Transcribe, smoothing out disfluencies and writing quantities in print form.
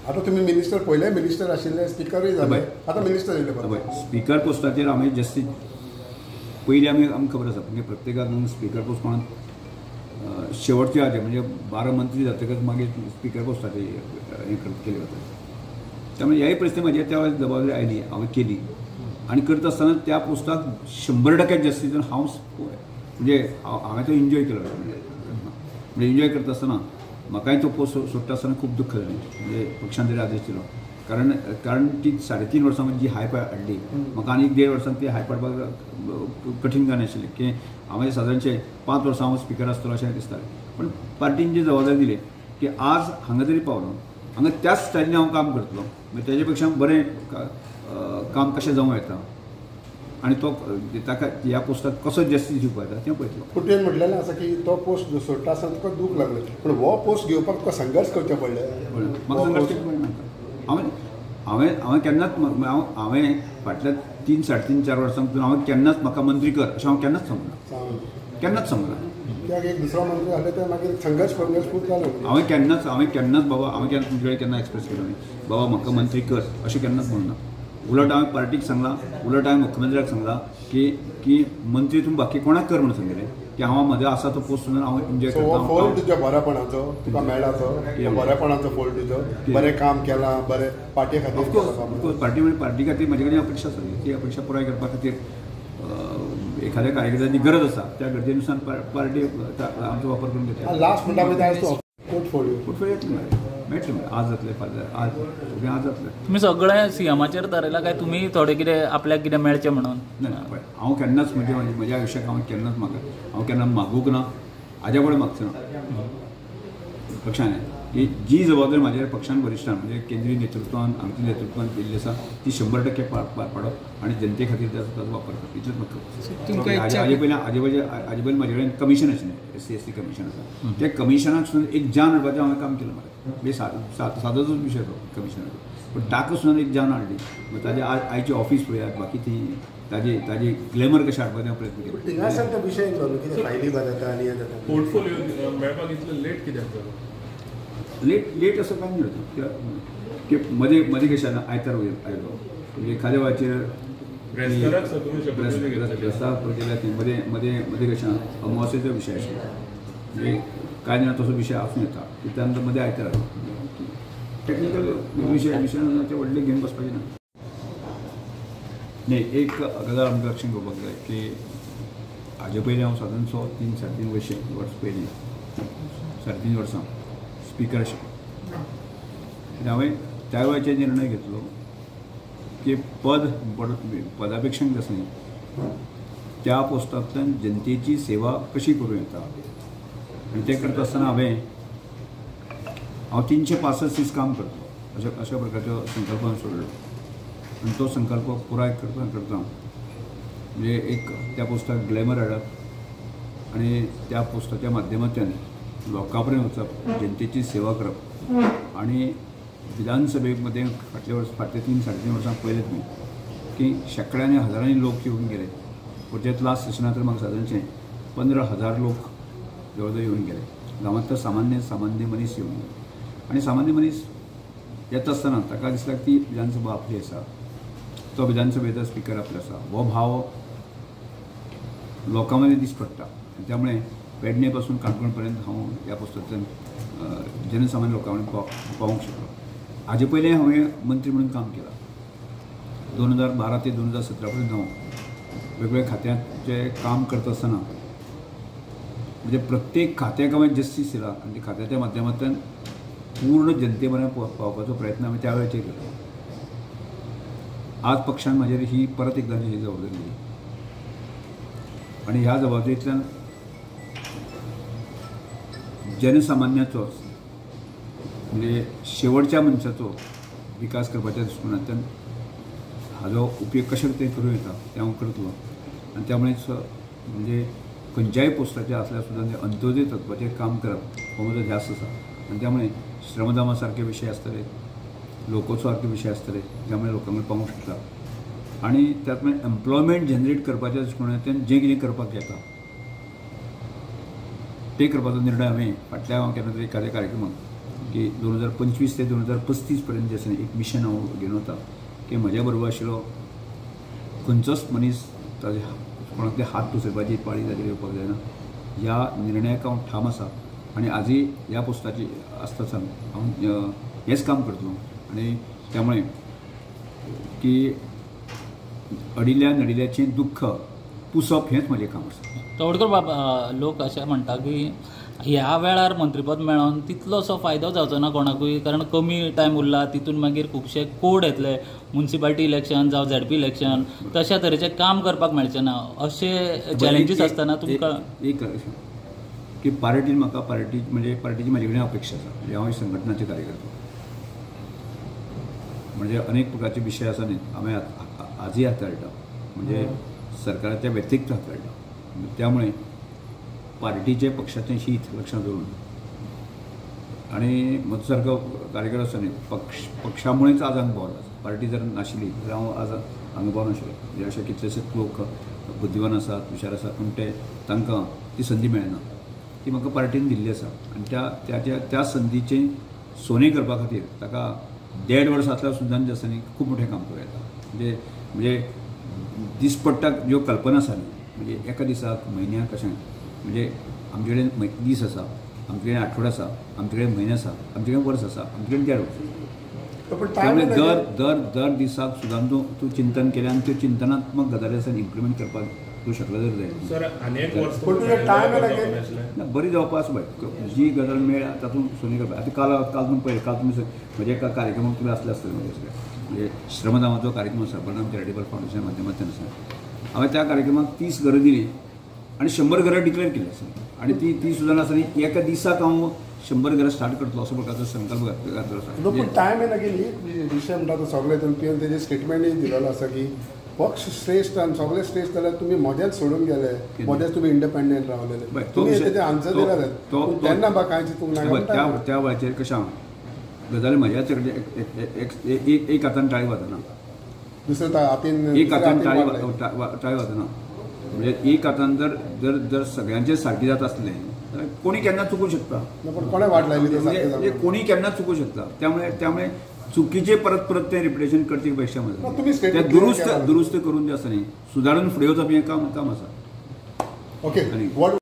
आता तुम्ही मिनिस्टर पहिले मिनिस्टर आशिल्ले स्पीकरय झाले आता मिनिस्टर येयले स्पीकर पोस्टाचेर आमी जास्ती पयलीं आमकां खबर आसा म्हणजे प्रत्येकाक स्पीकर पोस्ट म्हणून शेवटचे हाजे म्हणजे 12 मंत्री जातकच मागीर स्पीकर पोस्टाचे हे केले वता त्यामुळे ह्याही परिस्थिती म्हाजी त्या वेळेस जबाबदारी आयली हांवें केली आणि करत असताना त्या पोस्टाक 100% जास्तीच्यान हांव म्हणजे हांवें तो एन्जॉय केलो म्हणजे एन्जॉय करता आसतना म्हाकाय तो पोस्ट सोडटा आसतना खूब दुख्ख जालें म्हणजे पक्षान तरी आदेश दिलो कारण ती 3.5 वर्सां जी हायप हाडली म्हाका आनी 1.5 वर्सांत ती हायप हाडपाक कठीण जाय नाशिल्लें की हांवें सादारणशे 5 वर्सां हांव स्पीकर आसतलो अशें दिसतालें पण पार्टीन जी जबाबदारी दिली की आज हांगा तरी पावलो हांगा त्याच स्टायलीन हांव काम करतलो म्हणजे तेजे पेक्षा बरें काम कशें जावं येता आणि तो ताका ह्या पोस्टाक कसो जास्ती दिवपाक येता तें पळयतलो पुटेन म्हटलेलें आसा की तो पोस्ट सोडटा आसतना तुका दूख लागलें पूण हो पोस्ट घेवपाक तुका संघर्श करचें पडलें म्हाका संघर्श हांवें केन्नाच हांवें फाटल्या 3-3.5-4 वर्सांतून हांवें केन्नाच म्हाका मंत्री कर अशें हांव केन्नाच सांगना कित्याक एक दुसरो मंत्री जाले ते मागीर संघर्श खूब जालो हांवें केन्नाच बाबा हांवें तुमचे कडेन केन्ना एक्सप्रेस केलो न्ही बाबा म्हाका मंत्री कर अशें केन्नाच म्हणना उलट हांवें पार्टीक सांगलां उलट हांवें मुख्यमंत्र्याक सांगलां की मंत्री तूं बाकी कोणाक कर म्हणून सांगलें की हांव म्हाजो आसा तो पोस्ट म्हणून हांव एन्जॉय करता फोल तुज्या बरेपणाचो तुका मेळ्ळा तो बरेपणाचो फोल तुजो बरें काम केलां बरें पार्टी खातीर पार्टी खातीर म्हाजे कडेन अपेक्षा आसली ती अपेक्षा पुराय करपा खातीर एखाद्या कार्यकर्त्याची गरज आसा त्या गरजेनुसार पार्टी आमचो वापर करून घेतला लास्ट म्हणटा पोर्टफोलियो मेळटलें आज जातलें आज जातलें तुमी सगळें सीएमाचेर थारयलां काय तुमी थोडें कितें आपल्याक कितें मेळचें म्हणून ना हांव केन्नाच म्हज्या आयुश्याक हांव केन्नाच हांव केन्ना मागूंक ना हाज्या कडेन मागचो ना पक्षान की जी जबाबदारी म्हाजेर पक्षान वरिश्ठान म्हणजे केंद्रीय नेतृत्वान आमच्या नेतृत्वान केल्ली आसा ती 100% पार पाडप आनी जनते खातीर ताचो वापर करप इतलेंच म्हाका हाजे पयलीं म्हाजे कडेन कमिशन आशिल्लें SC कमिशन आसा त्या कमिशनाक सुद्दां एक जान हाडपाचें हांवें काम केलें म्हाका सादोच विशय तो कमिशनाचो पण ताका सुद्दां एक जान हाडली ताजे आयची ऑफीस पळयात बाकी ती ताजी ग्लॅमर कशें हाडपाचें प्रयत्न केलो थिंगासर तो विशय कितें फायली जाता आनी पोर्टफोलियो मेळपाक इतलें लेट कित्याक जालो लेट असं काय नाही की मध्ये कशा आयतार आयलो म्हणजे एखाद्या वेळाचेर मध्ये कशा अमावस्येचो विशय आशिल्लो म्हणजे कांय जाणां तसो विशय आसूं येता की त्यानंतर मध्ये आयतार आयलो टेक्निकल विशयाचे व्हडले घेवन बसपाचें ना न्ही एक गजाल आमकां लक्षांत घेवपाक जाय की हाजे पयलीं हांव सादारणसो 3-3.5 वर्स पयलीं 3.5 वर्सां स्पीकर आशिल्लो हांवें त्या वेळाचेर निर्णय घेतलो की पदा पेक्षा आसा न्ही त्या पोस्टांतल्यान जनतेची सेवा कशी करूं येता आनी तें करता आसतना हांव 365 दीस काम करतलो अशा प्रकारचो संकल्प सोडलो आनी तो संकल्प पुराय करता म्हणजे एक त्या पोस्टाक ग्लॅमर हाडप आनी त्या पोस्टाच्या माध्यमांतल्यान लोकां पर्यंत वचप जनतेची सेवा करप आणि विधानसभेमध्ये फाटले 3-3.5 वर्सां पळयलें तुमी की शेकड्यांनी हजारांनी लोक येवन गेले पुढच्यात लास्ट सेशनांत तर म्हाका सादारणशे 15,000 लोक जवळ जवळ येवन गेले गांवांत तर सामान्य मनीस येवन गेले आनी सामान्य मनीस येता आसतना ताका दिसता ती विधानसभा आपली आसा तो विधानसभेचो स्पीकर आपलो आसा हो भाव लोकां मदीं दीस पडटा त्यामुळे पेडणे पासून काणकोणपर्यंत हांव ह्या पोस्टांतल्यान जनसामान्य लोकां कडेन पावूंक शकलो हाजे पयलीं हांवें मंत्री म्हणून काम केलां 2012 ते 2017 पर्यंत हांव वेगवेगळ्या खात्यांचे काम करता आसतना म्हणजे प्रत्येक खात्याक हांवें जस्टीस दिला आनी त्या खात्याच्या माध्यमांतल्यान पूर्ण जनते पर्यंत पावपाचो प्रयत्न हांवें त्या वेळाचेर केलो आज पक्षान म्हाजेर ही परत एकदा ही जबाबदारी दिली आनी ह्या जबाबदारींतल्यान जनसामान्याचो म्हणजे शेवटच्या मनशाचो विकास करपाच्या दृश्टिकोनांतल्यान हाजो उपयोग कशे तरेन करूं येता तें हांव करतलो आनी त्यामुळेच म्हणजे खंयच्याय पोस्टाचेर आसल्यार सुद्दां ते अंत्योदय तत्वाचेर काम करप हो म्हजो ध्यास आसा आनी त्यामुळे श्रमदामा सारके विशय आसतले लोकोत्सव सारके विशय आसतले त्यामुळे लोकां कडेन पावूंक शकता आनी त्यात एम्प्लॉयमेंट जनरेट करपाच्या दृश्टिकोनांतल्यान जें कितें करपाक येता ते करपाचो निर्णय हांवें फाटल्या हांव केन्ना तरी एखाद्या कार्यक्रमाक की 2025 ते 2035 पर्यंत जे आसा एक मिशन हांव घेवन वता की म्हज्या बरोबर आशिल्लो खंयचोच मनीस ताजे कोणाकले हात पुसरपाची पाळी ताजेर येवपाक जायना. ह्या निर्णयाक हांव ठाम आसा आनी आजूय ह्या पोस्टाची आसतना हांव हेच काम करतलो. आनी त्यामुळे की अडिल्ल्या नडिल्ल्याचें दुख्ख पुसप हेंच म्हजें काम आसा. तवडकर बाबा, लोक अशें म्हणटा की ह्या वेळार मंत्रीपद मेळोन तितलोसो फायदो जावचो ना कोणाकूय, कारण कमी टायम उरला, तितून मागीर खुबशे कोड येतले, म्युनिसिपालिटी इलेक्शन जावं झेडपी इलेक्शन, तशा तरेचें काम करपाक मेळचें ना. अशे चॅलेंजीस आसतना तुमकां एक की पार्टीन म्हाका पार्टीची म्हाजे कडेन अपेक्षा आसा. म्हणजे हांव संघटनाचे कार्यकर्तो, म्हणजे अनेक प्रकारचे विशय आसा न्ही आमी आजूय हाताळटा, म्हणजे सरकाराच्या व्यतिरिक्त हाताळटा. त्यामुळे पार्टीचे पक्षाचें शीत लक्षांत दवरून आनी म्हजो कार्यकर्तो आसा न्ही पक्षामुळेच आज हांगा पावला. पार्टी जर नाशिल्ली जाल्यार हांव आज हांगा पावनाशिल्लो. म्हणजे अशे कितलेशेच लोक बुद्धिवान आसात, हुशार आसात, पूण तांकां ती संदी मेळना. ती म्हाका पार्टीन दिल्ली आसा आनी त्या संदीचें सोने करपा खातीर ताका 1.5 वर्सांतल्या सुद्दां जे आसा न्ही खूब मोठें काम करूं येता. म्हणजे दिसपट्टा ज्यो कल्पना आसा न्ही, म्हणजे एका दिसाक म्हयन्याक कशें, म्हणजे आमचे कडेन दीस आसा, आमचे कडेन आठवडो आसा, आमचे कडेन म्हयनो आसा, आमचे कडेन वर्स आसा, आमचे कडेन 1.5 वर्स. त्यामुळे दर दिसाक सुद्दां तूं चिंतन केलें आनी त्यो चिंतनात्मक गजाली आसा इम्प्लिमेंट करपाक तूं शकलो जर जाय. सर अनेक वर्स बरी जावपा आसा पळय, जी गजाल मेळ्ळा तातूंत सोनी करपा. आतां काल तुमी पळय, काल तुमी म्हजे एका कार्यक्रमाक तुमी आसले आसतले म्हणजे श्रमदानाचो कार्यक्रम आसा परिणाम चॅरिटेबल फावंडेशना माध्यमांतल्यान आसा. हांवें त्या कार्यक्रमाक 30 घरां दिली आनी 100 घरां डिक्लेअर केली आसा. आनी ती सुद्दां आसा न्ही एका दिसाक हांव 100 घरां स्टार्ट करतलो असो प्रकारचो संकल्प घातलो आसा. पूण टायम येना की विशय म्हणटा तो सगळे तुमचे तेजे स्टेटमेंटूय दिलेलो आसा की पक्ष श्रेष्ठ आनी सगळे श्रेष्ठ जाल्यार तुमी मदेंच सोडून गेले, मदेंच तुमी इंडिपेंडंट रावलेले. तुमी तेजे आन्सर दिला तेन्ना म्हाका कांय चिंतूंक ना. त्या वेळाचेर कशें हांव गजाली म्हज्याच कडेन एक हातान टाळी वतना, दुसऱ्या हातीन एक हातान टाळी वतना. म्हणजे एक हातान जर सगळ्यांचें सारकी जाता आसलें जाल्यार कोणी केन्ना चुकूंक शकता. कोणे वाट लायली म्हणजे कोणी केन्ना चुकूंक शकता. त्यामुळे चुकीचे परत तें रिप्रेझेंट करचे पेक्षा ते दुरुस्त करून जे आसा न्ही सुदारून फुडें वचप हें काम आसा. ओके.